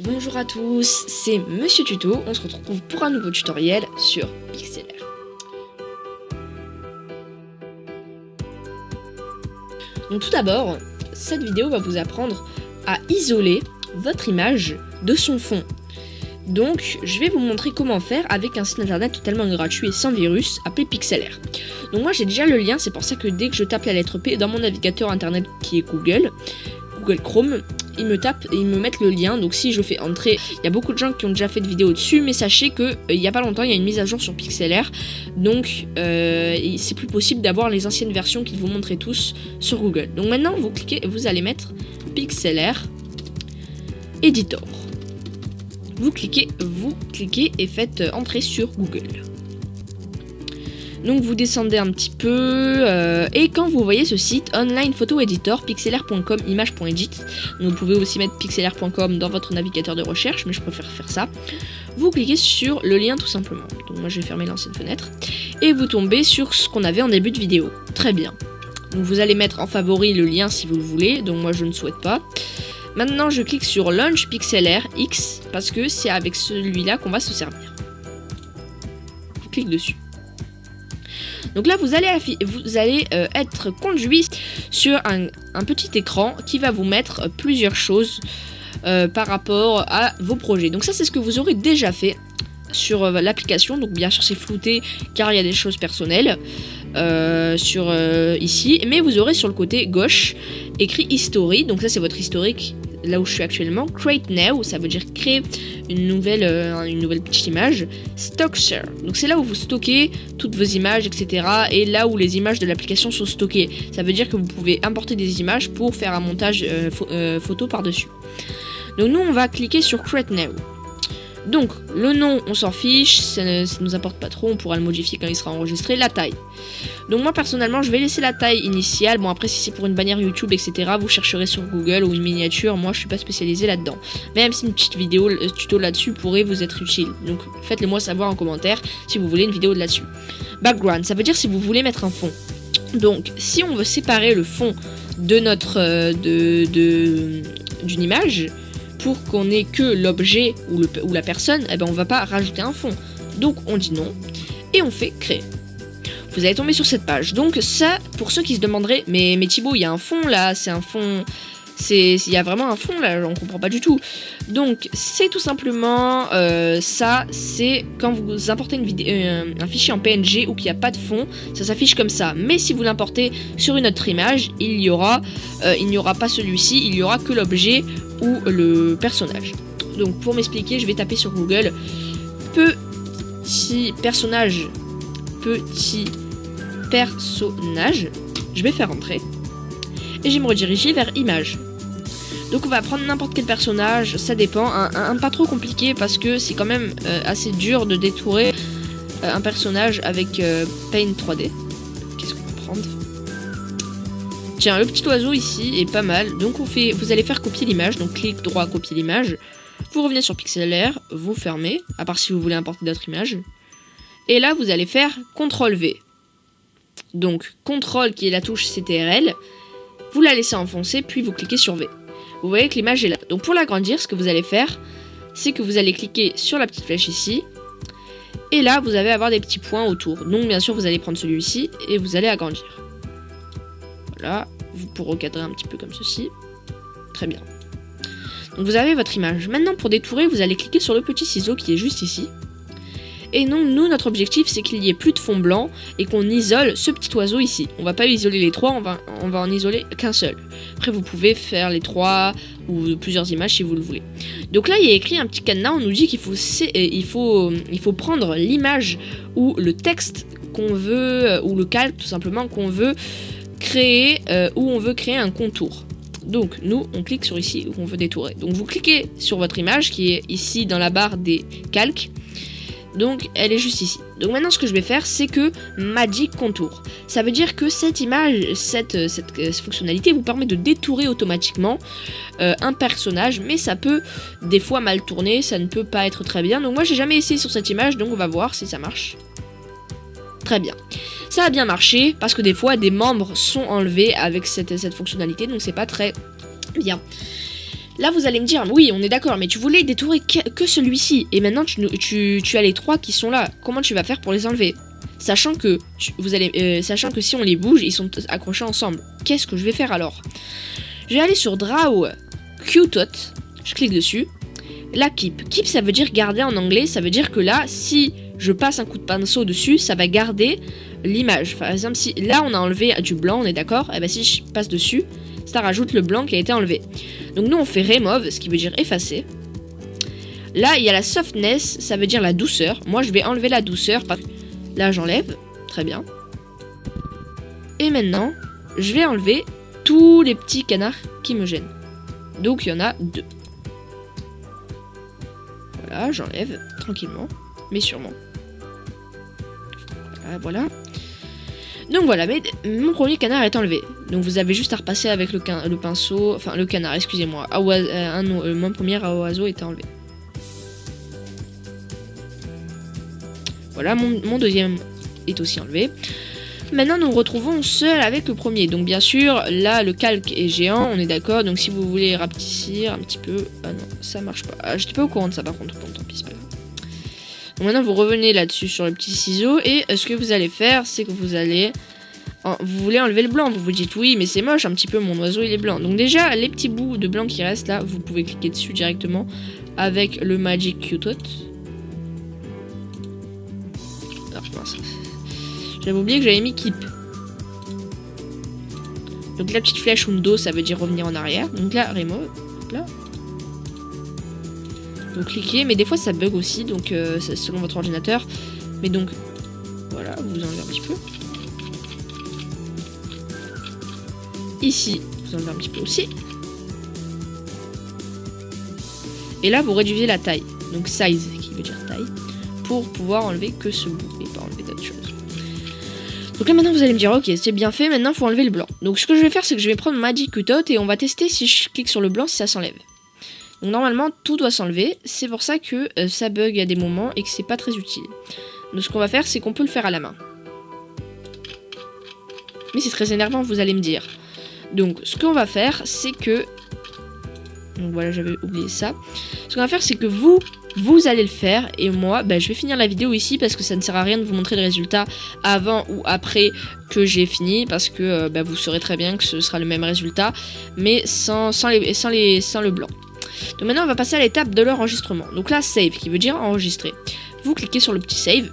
Bonjour à tous, c'est Monsieur Tuto, on se retrouve pour un nouveau tutoriel sur Pixelaire. Donc tout d'abord, cette vidéo va vous apprendre à isoler votre image de son fond. Donc je vais vous montrer comment faire avec un site internet totalement gratuit et sans virus appelé Pixelaire. Donc moi j'ai déjà le lien, c'est pour ça que dès que je tape la lettre P dans mon navigateur internet qui est Google Chrome, ils me tapent et ils me mettent le lien. Donc si je fais entrer, il y a beaucoup de gens qui ont déjà fait de vidéos dessus, mais sachez que il y a pas longtemps il y a une mise à jour sur Pixelaire, donc c'est plus possible d'avoir les anciennes versions qu'ils vous montraient tous sur Google. Donc maintenant vous cliquez, vous allez mettre Pixelaire Editor. Vous cliquez et faites entrer sur Google. Donc vous descendez un petit peu et quand vous voyez ce site online photo editor pixelaire.com image.edit, vous pouvez aussi mettre pixelaire.com dans votre navigateur de recherche, mais je préfère faire ça. Vous cliquez sur le lien tout simplement. Donc moi je vais fermer l'ancienne fenêtre et vous tombez sur ce qu'on avait en début de vidéo. Très bien. Donc vous allez mettre en favori le lien si vous le voulez. Donc moi je ne souhaite pas. Maintenant je clique sur Launch Pixelaire X parce que c'est avec celui-là qu'on va se servir. Je clique dessus. Donc là vous allez être conduit sur un petit écran qui va vous mettre plusieurs choses par rapport à vos projets. Donc ça c'est ce que vous aurez déjà fait sur l'application. Donc bien sûr c'est flouté car il y a des choses personnelles ici. Mais vous aurez sur le côté gauche écrit History. Donc ça c'est votre historique. Là où je suis actuellement, Create Now, ça veut dire créer une nouvelle petite image. Stock Share, donc c'est là où vous stockez toutes vos images, etc. Et là où les images de l'application sont stockées. Ça veut dire que vous pouvez importer des images pour faire un montage photo par-dessus. Donc nous, on va cliquer sur Create Now. Donc le nom, on s'en fiche, ça nous importe pas trop, on pourra le modifier quand il sera enregistré. La taille. Donc moi personnellement je vais laisser la taille initiale. Bon après si c'est pour une bannière YouTube etc, vous chercherez sur Google ou une miniature. Moi je suis pas spécialisée là-dedans, même si une petite vidéo tuto là-dessus pourrait vous être utile. Donc faites-le moi savoir en commentaire si vous voulez une vidéo là-dessus. Background, ça veut dire si vous voulez mettre un fond. Donc si on veut séparer le fond de notre d'une image pour qu'on ait que l'objet ou la personne, eh ben on va pas rajouter un fond. Donc on dit non et on fait créer. Vous allez tomber sur cette page. Donc ça, pour ceux qui se demanderaient, mais Thibaut, il y a un fond là, c'est un fond, il y a vraiment un fond là, on comprend pas du tout. Donc c'est tout simplement ça, c'est quand vous importez un fichier en PNG ou qu'il n'y a pas de fond, ça s'affiche comme ça. Mais si vous l'importez sur une autre image, il n'y aura pas celui-ci, il y aura que l'objet ou le personnage. Donc pour m'expliquer, je vais taper sur Google petit personnage, je vais faire entrer et je vais me rediriger vers image. Donc on va prendre n'importe quel personnage, ça dépend, un pas trop compliqué parce que c'est quand même assez dur de détourer un personnage avec Paint 3D. Qu'est-ce qu'on va prendre? Tiens, le petit oiseau ici est pas mal. Donc vous allez faire copier l'image, donc clic droit copier l'image. Vous revenez sur Pixelaire, vous fermez, à part si vous voulez importer d'autres images. Et là vous allez faire CTRL V. Donc CTRL qui est la touche CTRL, vous la laissez enfoncer puis vous cliquez sur V. Vous voyez que l'image est là. Donc pour l'agrandir, ce que vous allez faire, c'est que vous allez cliquer sur la petite flèche ici. Et là vous allez avoir des petits points autour. Donc bien sûr vous allez prendre celui-ci et vous allez agrandir. Voilà, pour recadrer un petit peu comme ceci. Très bien. Donc vous avez votre image. Maintenant pour détourer, vous allez cliquer sur le petit ciseau qui est juste ici. Et donc nous, notre objectif c'est qu'il n'y ait plus de fond blanc et qu'on isole ce petit oiseau ici. On va pas isoler les trois, on va en isoler qu'un seul. Après vous pouvez faire les trois ou plusieurs images si vous le voulez. Donc là il y a écrit un petit cadenas, on nous dit qu'il faut prendre l'image ou le texte qu'on veut, ou le calque tout simplement qu'on veut créer, où on veut créer un contour. Donc nous on clique sur ici où on veut détourer. Donc vous cliquez sur votre image qui est ici dans la barre des calques. Donc elle est juste ici. Donc maintenant ce que je vais faire c'est que Magic Contour. Ça veut dire que cette image, cette fonctionnalité vous permet de détourer automatiquement un personnage. Mais ça peut des fois mal tourner, ça ne peut pas être très bien. Donc moi j'ai jamais essayé sur cette image, donc on va voir si ça marche. Très bien. Ça a bien marché parce que des fois des membres sont enlevés avec cette fonctionnalité. Donc c'est pas très bien. Là, vous allez me dire, oui, on est d'accord, mais tu voulais détourer que celui-ci. Et maintenant, tu as les 3 qui sont là. Comment tu vas faire pour les enlever? Sachant que, sachant que si on les bouge, ils sont accrochés ensemble. Qu'est-ce que je vais faire alors? Je vais aller sur Draw Qtot. Je clique dessus. Là, keep. Keep, ça veut dire garder en anglais. Ça veut dire que là, si je passe un coup de pinceau dessus, ça va garder l'image. Par exemple, si là, on a enlevé du blanc, on est d'accord? Et bien, si je passe dessus, ça rajoute le blanc qui a été enlevé. Donc nous, on fait remove, ce qui veut dire effacer. Là, il y a la softness, ça veut dire la douceur. Moi, je vais enlever la douceur. Là, j'enlève. Très bien. Et maintenant, je vais enlever tous les petits canards qui me gênent. Donc, il y en a 2. Voilà, j'enlève tranquillement, mais sûrement. Voilà. Donc voilà, mais mon premier canard est enlevé. Donc vous avez juste à repasser avec le pinceau, enfin le canard, excusez-moi. Mon premier oiseau est enlevé. Voilà, mon deuxième est aussi enlevé. Maintenant, nous nous retrouvons seuls avec le premier. Donc bien sûr, là, le calque est géant, on est d'accord. Donc si vous voulez rapetissir un petit peu... Ah non, ça marche pas. Ah, j'étais pas au courant de ça par contre, bon, tant pis, c'est pas grave. Donc maintenant, vous revenez là-dessus sur le petit ciseau. Et ce que vous allez faire, c'est que vous allez... Vous voulez enlever le blanc. Vous vous dites, oui, mais c'est moche, un petit peu, mon oiseau, il est blanc. Donc déjà, les petits bouts de blanc qui restent là, vous pouvez cliquer dessus directement avec le Magic Qtot. Alors, mince. J'avais oublié que j'avais mis keep. Donc la petite flèche undo, ça veut dire revenir en arrière. Donc là, remove. Là. Donc cliquez, mais des fois ça bug aussi, donc c'est selon votre ordinateur. Mais donc, voilà, vous enlevez un petit peu. Ici, vous enlevez un petit peu aussi. Et là, vous réduisez la taille. Donc size, qui veut dire taille. Pour pouvoir enlever que ce bout, et pas enlever d'autres choses. Donc là maintenant vous allez me dire ok c'est bien fait, maintenant il faut enlever le blanc. Donc ce que je vais faire c'est que je vais prendre Magic Qtot et on va tester si je clique sur le blanc si ça s'enlève. Donc normalement tout doit s'enlever, c'est pour ça que ça bug à des moments et que c'est pas très utile. Donc ce qu'on va faire c'est qu'on peut le faire à la main. Mais c'est très énervant vous allez me dire. Donc ce qu'on va faire c'est que... Donc voilà j'avais oublié ça. Ce qu'on va faire c'est que vous allez le faire et moi je vais finir la vidéo ici parce que ça ne sert à rien de vous montrer le résultat avant ou après que j'ai fini parce que vous saurez très bien que ce sera le même résultat mais sans le blanc. Donc maintenant on va passer à l'étape de l'enregistrement. Donc là save qui veut dire enregistrer. Vous cliquez sur le petit save.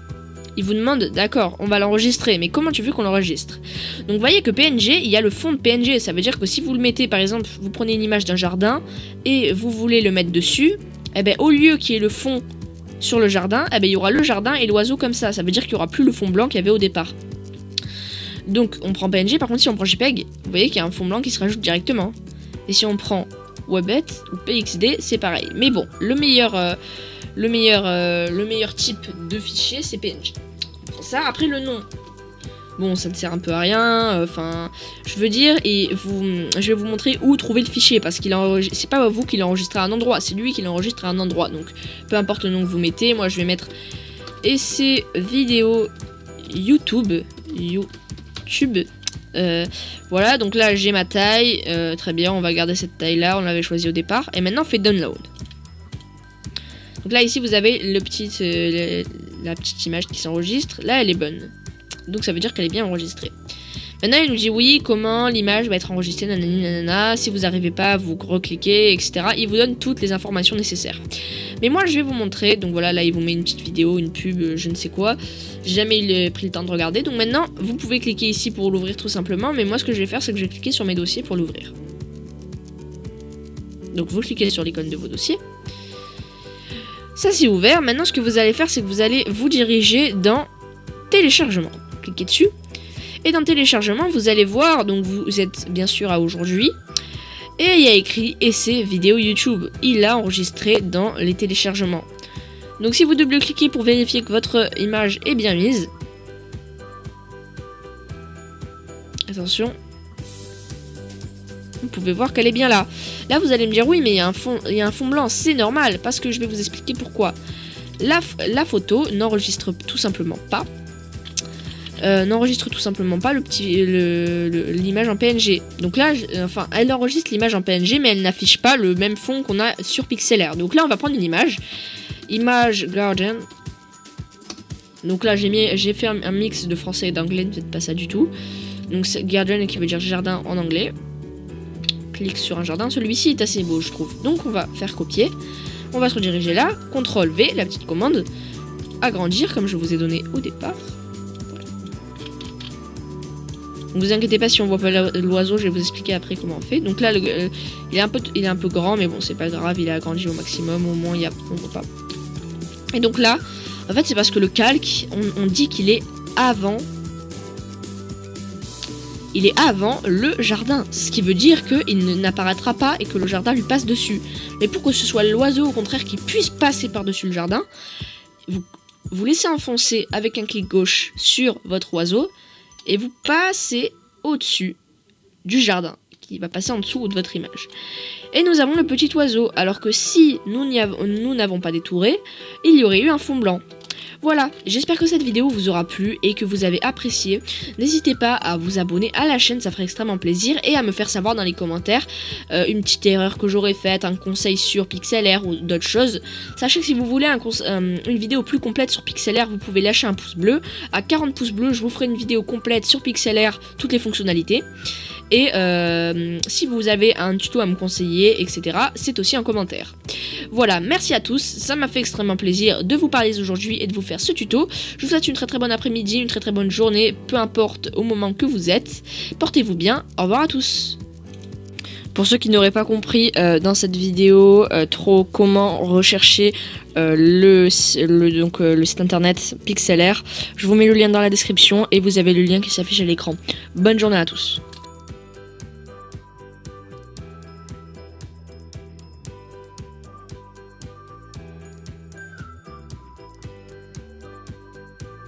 Il vous demande d'accord on va l'enregistrer mais comment tu veux qu'on l'enregistre? Donc vous voyez que PNG il y a le fond de PNG, ça veut dire que si vous le mettez par exemple vous prenez une image d'un jardin et vous voulez le mettre dessus, eh ben, au lieu qu'il y ait le fond sur le jardin, eh ben, il y aura le jardin et l'oiseau comme ça. Ça veut dire qu'il n'y aura plus le fond blanc qu'il y avait au départ. Donc on prend PNG, par contre si on prend JPEG, vous voyez qu'il y a un fond blanc qui se rajoute directement. Et si on prend Webet ou PXD, c'est pareil. Mais bon, le meilleur type de fichier, c'est PNG. Ça, après le nom. Bon, ça ne sert un peu à rien, enfin, je veux dire, je vais vous montrer où trouver le fichier, parce qu'il c'est pas vous qui l'enregistrez à un endroit, c'est lui qui l'enregistre à un endroit, donc peu importe le nom que vous mettez, moi je vais mettre essai vidéo YouTube, voilà, donc là j'ai ma taille, très bien, on va garder cette taille là, on l'avait choisi au départ, et maintenant on fait download. Donc là ici vous avez la petite image qui s'enregistre, là elle est bonne. Donc ça veut dire qu'elle est bien enregistrée. Maintenant il nous dit oui, comment l'image va être enregistrée, nanani nanana, si vous n'arrivez pas, vous recliquez, etc. Il vous donne toutes les informations nécessaires. Mais moi je vais vous montrer, donc voilà, là il vous met une petite vidéo, une pub, je ne sais quoi. J'ai jamais pris le temps de regarder, donc maintenant vous pouvez cliquer ici pour l'ouvrir tout simplement, mais moi ce que je vais faire c'est que je vais cliquer sur mes dossiers pour l'ouvrir. Donc vous cliquez sur l'icône de vos dossiers. Ça c'est ouvert, maintenant ce que vous allez faire c'est que vous allez vous diriger dans téléchargement. Cliquez dessus et dans téléchargement vous allez voir, donc vous êtes bien sûr à aujourd'hui et il y a écrit essai vidéo YouTube, il a enregistré dans les téléchargements. Donc si vous double-cliquez pour vérifier que votre image est bien mise, attention, vous pouvez voir qu'elle est bien là. Là vous allez me dire oui mais il y a un fond blanc, c'est normal parce que je vais vous expliquer pourquoi. La photo n'enregistre tout simplement pas. n'enregistre tout simplement pas l'image en PNG. Donc là, enfin, elle enregistre l'image en PNG, mais elle n'affiche pas le même fond qu'on a sur Pixlr. Donc là, on va prendre une image garden. Donc là, j'ai fait un mix de français et d'anglais, peut-être pas ça du tout. Donc garden qui veut dire jardin en anglais. Clique sur un jardin. Celui-ci est assez beau, je trouve. Donc on va faire copier. On va se rediriger là. CTRL V, la petite commande. Agrandir, comme je vous ai donné au départ. Voilà. Ne vous inquiétez pas si on voit pas l'oiseau, je vais vous expliquer après comment on fait. Donc là, il est un peu grand, mais bon, c'est pas grave, il est agrandi au maximum. Au moins, on voit pas. Et donc là, en fait, c'est parce que le calque, on dit qu'il est avant. Il est avant le jardin, ce qui veut dire qu'il n'apparaîtra pas et que le jardin lui passe dessus. Mais pour que ce soit l'oiseau, au contraire, qui puisse passer par-dessus le jardin, vous laissez enfoncer avec un clic gauche sur votre oiseau et vous passez au-dessus du jardin, qui va passer en dessous de votre image. Et nous avons le petit oiseau, alors que si nous n'avons pas détouré, il y aurait eu un fond blanc. Voilà, j'espère que cette vidéo vous aura plu et que vous avez apprécié. N'hésitez pas à vous abonner à la chaîne, ça ferait extrêmement plaisir, et à me faire savoir dans les commentaires une petite erreur que j'aurais faite, un conseil sur Pixlr ou d'autres choses. Sachez que si vous voulez une vidéo plus complète sur Pixlr, vous pouvez lâcher un pouce bleu. À 40 pouces bleus, je vous ferai une vidéo complète sur Pixlr, toutes les fonctionnalités. Et si vous avez un tuto à me conseiller, etc., c'est aussi en commentaire. Voilà, merci à tous, ça m'a fait extrêmement plaisir de vous parler aujourd'hui et de vous faire ce tuto. Je vous souhaite une très très bonne après-midi, une très très bonne journée, peu importe au moment que vous êtes. Portez-vous bien, au revoir à tous. Pour ceux qui n'auraient pas compris dans cette vidéo trop comment rechercher le site internet Pixlr, je vous mets le lien dans la description et vous avez le lien qui s'affiche à l'écran. Bonne journée à tous.